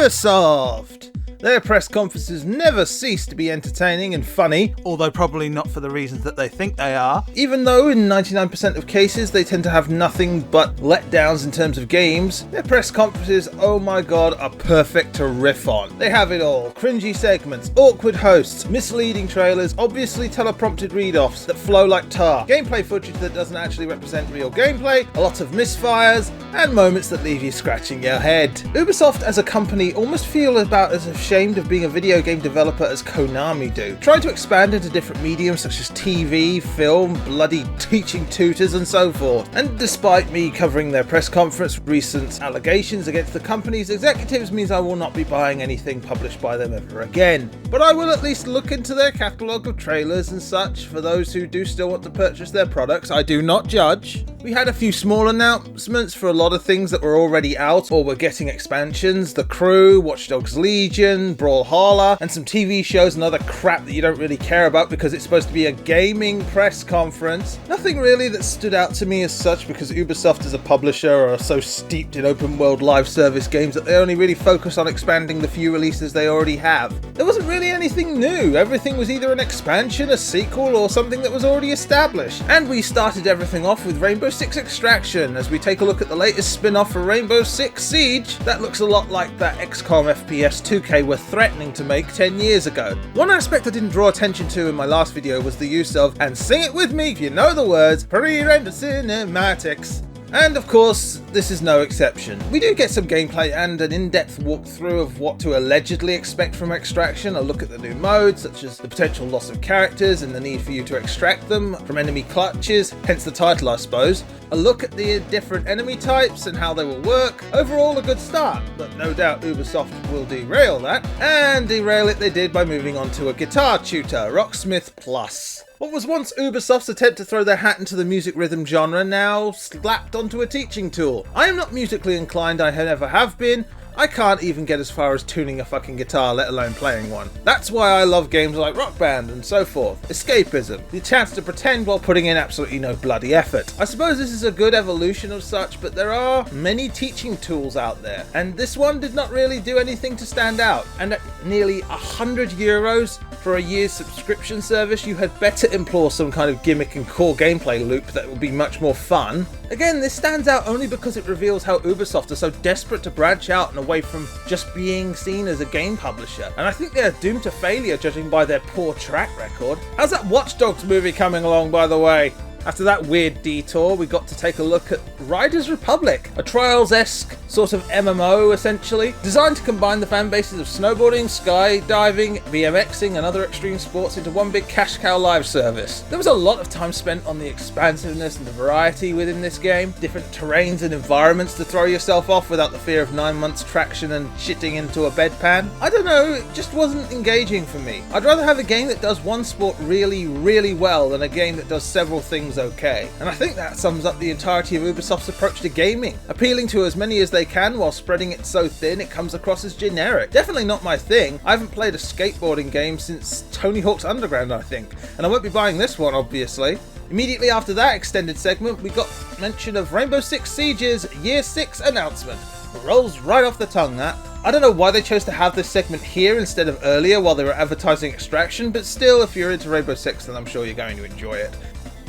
Ubisoft! Their press conferences never cease to be entertaining and funny, although probably not for the reasons that they think they are. Even though in 99% of cases they tend to have nothing but letdowns in terms of games, their press conferences, oh my god, are perfect to riff on. They have it all: cringy segments, awkward hosts, misleading trailers, obviously teleprompted read-offs that flow like tar, gameplay footage that doesn't actually represent real gameplay, a lot of misfires, and moments that leave you scratching your head. Ubisoft as a company almost feel about as ashamed of being a video game developer as Konami do, trying to expand into different mediums such as TV, film, bloody teaching tutors and so forth. And despite me covering their press conference, recent allegations against the company's executives means I will not be buying anything published by them ever again. But I will at least look into their catalogue of trailers and such for those who do still want to purchase their products. I do not judge. We had a few small announcements for a lot of things that were already out or were getting expansions: The Crew, Watch Dogs Legion, Valhalla, and some TV shows and other crap that you don't really care about because it's supposed to be a gaming press conference. Nothing really that stood out to me as such, because Ubisoft as a publisher are so steeped in open world live service games that they only really focus on expanding the few releases they already have. There wasn't really anything new. Everything was either an expansion, a sequel, or something that was already established. And we started everything off with Rainbow Six Extraction as we take a look at the latest spin-off for Rainbow Six Siege that looks a lot like that XCOM FPS 2K were threatening to make 10 years ago. One aspect I didn't draw attention to in my last video was the use of, and sing it with me if you know the words, pre-rendered cinematics. And of course, this is no exception. We do get some gameplay and an in-depth walkthrough of what to allegedly expect from Extraction, a look at the new modes, such as the potential loss of characters and the need for you to extract them from enemy clutches, hence the title I suppose, a look at the different enemy types and how they will work. Overall a good start, but no doubt Ubisoft will derail that, and derail it they did by moving on to a guitar tutor, Rocksmith Plus. What was once Ubisoft's attempt to throw their hat into the music rhythm genre now slapped onto a teaching tool. I am not musically inclined, I never have been. I can't even get as far as tuning a fucking guitar, let alone playing one. That's why I love games like Rock Band and so forth. Escapism, the chance to pretend while putting in absolutely no bloody effort. I suppose this is a good evolution of such, but there are many teaching tools out there, and this one did not really do anything to stand out. And at nearly €100 for a year's subscription service, you had better employ some kind of gimmick and core gameplay loop that will be much more fun. Again, this stands out only because it reveals how Ubisoft are so desperate to branch out and away from just being seen as a game publisher, and I think they are doomed to failure judging by their poor track record. How's that Watch Dogs movie coming along, by the way? After that weird detour, we got to take a look at Riders Republic, a Trials-esque sort of MMO essentially, designed to combine the fan bases of snowboarding, skydiving, BMXing and other extreme sports into one big cash cow live service. There was a lot of time spent on the expansiveness and the variety within this game, different terrains and environments to throw yourself off without the fear of 9 months traction and shitting into a bedpan. I don't know, it just wasn't engaging for me. I'd rather have a game that does one sport really, really well than a game that does several things okay. And I think that sums up the entirety of Ubisoft's approach to gaming, appealing to as many as they can while spreading it so thin it comes across as generic. Definitely not my thing. I haven't played a skateboarding game since Tony Hawk's Underground, I think, and I won't be buying this one obviously. Immediately after that extended segment, we got mention of Rainbow Six Siege's Year 6 announcement. It rolls right off the tongue, that. I don't know why they chose to have this segment here instead of earlier while they were advertising Extraction, but still, if you're into Rainbow Six, then I'm sure you're going to enjoy it.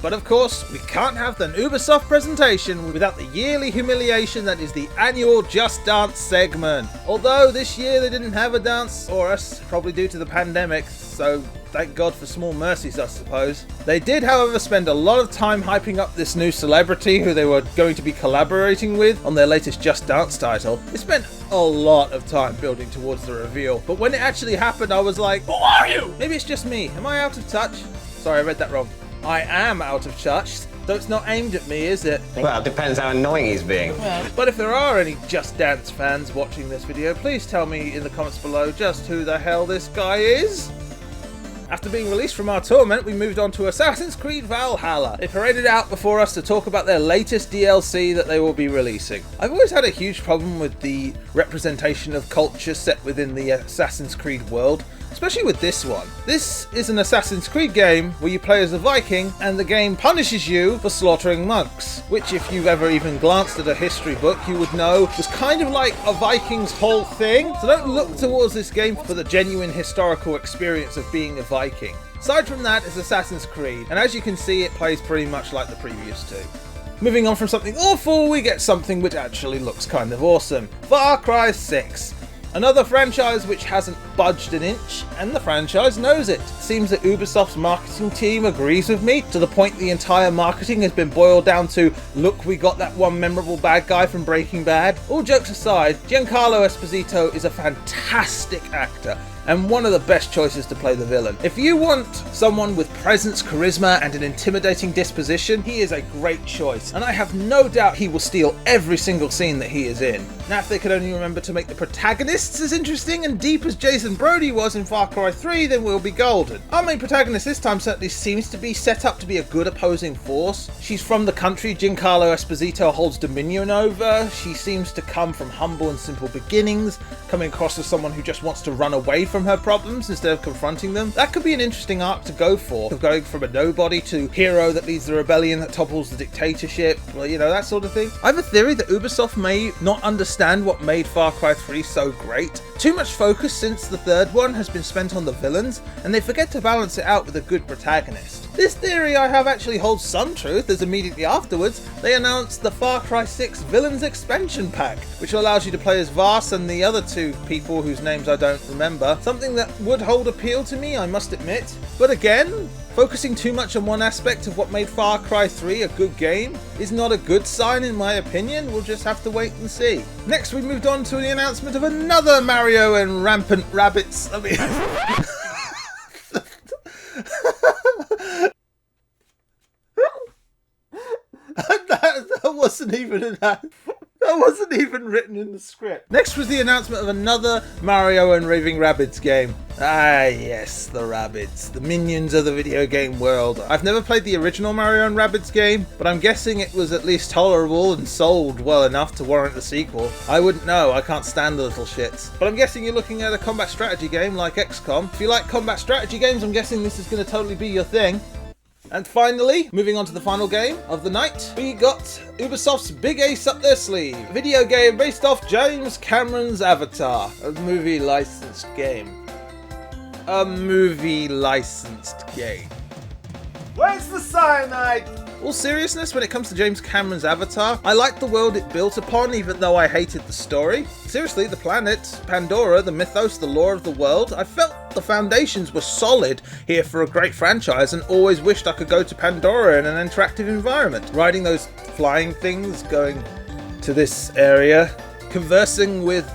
But of course, we can't have the Ubisoft presentation without the yearly humiliation that is the annual Just Dance segment. Although this year they didn't have a dance, or us, probably due to the pandemic, so thank God for small mercies, I suppose. They did, however, spend a lot of time hyping up this new celebrity who they were going to be collaborating with on their latest Just Dance title. They spent a lot of time building towards the reveal, but when it actually happened, I was like, who are you? Maybe it's just me. Am I out of touch? Sorry, I read that wrong. I am out of touch, though it's not aimed at me, is it? Well, it depends how annoying he's being. But if there are any Just Dance fans watching this video, please tell me in the comments below just who the hell this guy is. After being released from our torment, we moved on to Assassin's Creed Valhalla. They paraded out before us to talk about their latest DLC that they will be releasing. I've always had a huge problem with the representation of culture set within the Assassin's Creed world. especially with this one. This is an Assassin's Creed game where you play as a Viking and the game punishes you for slaughtering monks, which if you've ever even glanced at a history book you would know was kind of like a Viking's whole thing. So don't look towards this game for the genuine historical experience of being a Viking. Aside from that, it's Assassin's Creed, and as you can see it plays pretty much like the previous two. Moving on from something awful, we get something which actually looks kind of awesome. Far Cry 6. Another franchise which hasn't budged an inch, and the franchise knows it. Seems that Ubisoft's marketing team agrees with me, to the point the entire marketing has been boiled down to, look, we got that one memorable bad guy from Breaking Bad. All jokes aside, Giancarlo Esposito is a fantastic actor, and one of the best choices to play the villain. If you want someone with presence, charisma, and an intimidating disposition, he is a great choice, and I have no doubt he will steal every single scene that he is in. Now, if they could only remember to make the protagonists as interesting and deep as Jason Brody was in Far Cry 3, then we'll be golden. Our main protagonist this time certainly seems to be set up to be a good opposing force. She's from the country Giancarlo Esposito holds dominion over. She seems to come from humble and simple beginnings, coming across as someone who just wants to run away from her problems instead of confronting them. That could be an interesting arc to go for, of going from a nobody to hero that leads the rebellion that topples the dictatorship, well, you know, that sort of thing. I have a theory that Ubisoft may not understand what made Far Cry 3 so great. Too much focus since the third one has been spent on the villains, and they forget to balance it out with a good protagonist. This theory I have actually holds some truth, as immediately afterwards they announced the Far Cry 6 Villains Expansion Pack, which allows you to play as Vars and the other two people whose names I don't remember. Something that would hold appeal to me, I must admit. But again, focusing too much on one aspect of what made Far Cry 3 a good game is not a good sign in my opinion. We'll just have to wait and see. Next we moved on to the announcement of another Mario and Rampant Rabbits. That wasn't even written in the script. Next was the announcement of another Mario and Raving Rabbids game. Ah yes, the Rabbids, the minions of the video game world. I've never played the original Mario and Rabbids game, but I'm guessing it was at least tolerable and sold well enough to warrant the sequel. I wouldn't know, I can't stand the little shits. But I'm guessing you're looking at a combat strategy game like XCOM. If you like combat strategy games, I'm guessing this is going to totally be your thing. And finally, moving on to the final game of the night, we got Ubisoft's big ace up their sleeve. A video game based off James Cameron's Avatar. A movie licensed game. Where's the cyanide? All seriousness, when it comes to James Cameron's Avatar, I liked the world it built upon, even though I hated the story. Seriously, the planet, Pandora, the mythos, the lore of the world, I felt the foundations were solid here for a great franchise, and always wished I could go to Pandora in an interactive environment. Riding those flying things, going to this area, conversing with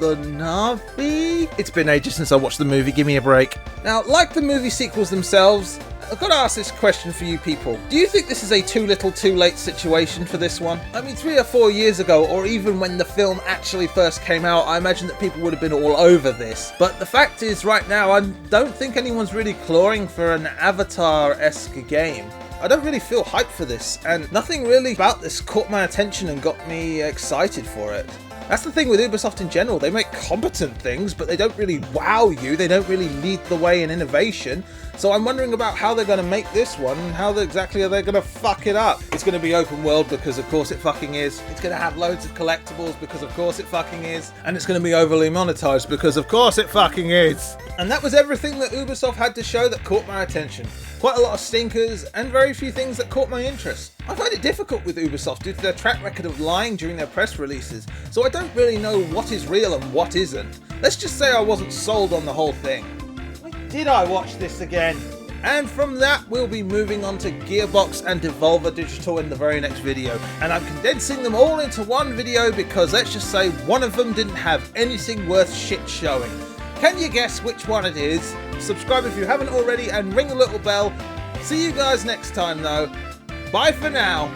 the Na'vi? It's been ages since I watched the movie, give me a break. Now, like the movie sequels themselves, I've got to ask this question for you people. Do you think this is a too little too late situation for this one? I mean, 3 or 4 years ago, or even when the film actually first came out, I imagine that people would have been all over this. But the fact is, right now, I don't think anyone's really clawing for an Avatar-esque game. I don't really feel hyped for this, and nothing really about this caught my attention and got me excited for it. That's the thing with Ubisoft in general. They make competent things, but they don't really wow you. They don't really lead the way in innovation. So I'm wondering about how they're going to make this one, and how exactly are they going to fuck it up. It's going to be open world because of course it fucking is. It's going to have loads of collectibles because of course it fucking is. And it's going to be overly monetized because of course it fucking is. And that was everything that Ubisoft had to show that caught my attention. Quite a lot of stinkers and very few things that caught my interest. I find it difficult with Ubisoft due to their track record of lying during their press releases, so I don't really know what is real and what isn't. Let's just say I wasn't sold on the whole thing. Why did I watch this again? And from that, we'll be moving on to Gearbox and Devolver Digital in the very next video. And I'm condensing them all into one video because let's just say one of them didn't have anything worth shit showing. Can you guess which one it is? Subscribe if you haven't already and ring the little bell. See you guys next time though. Bye for now.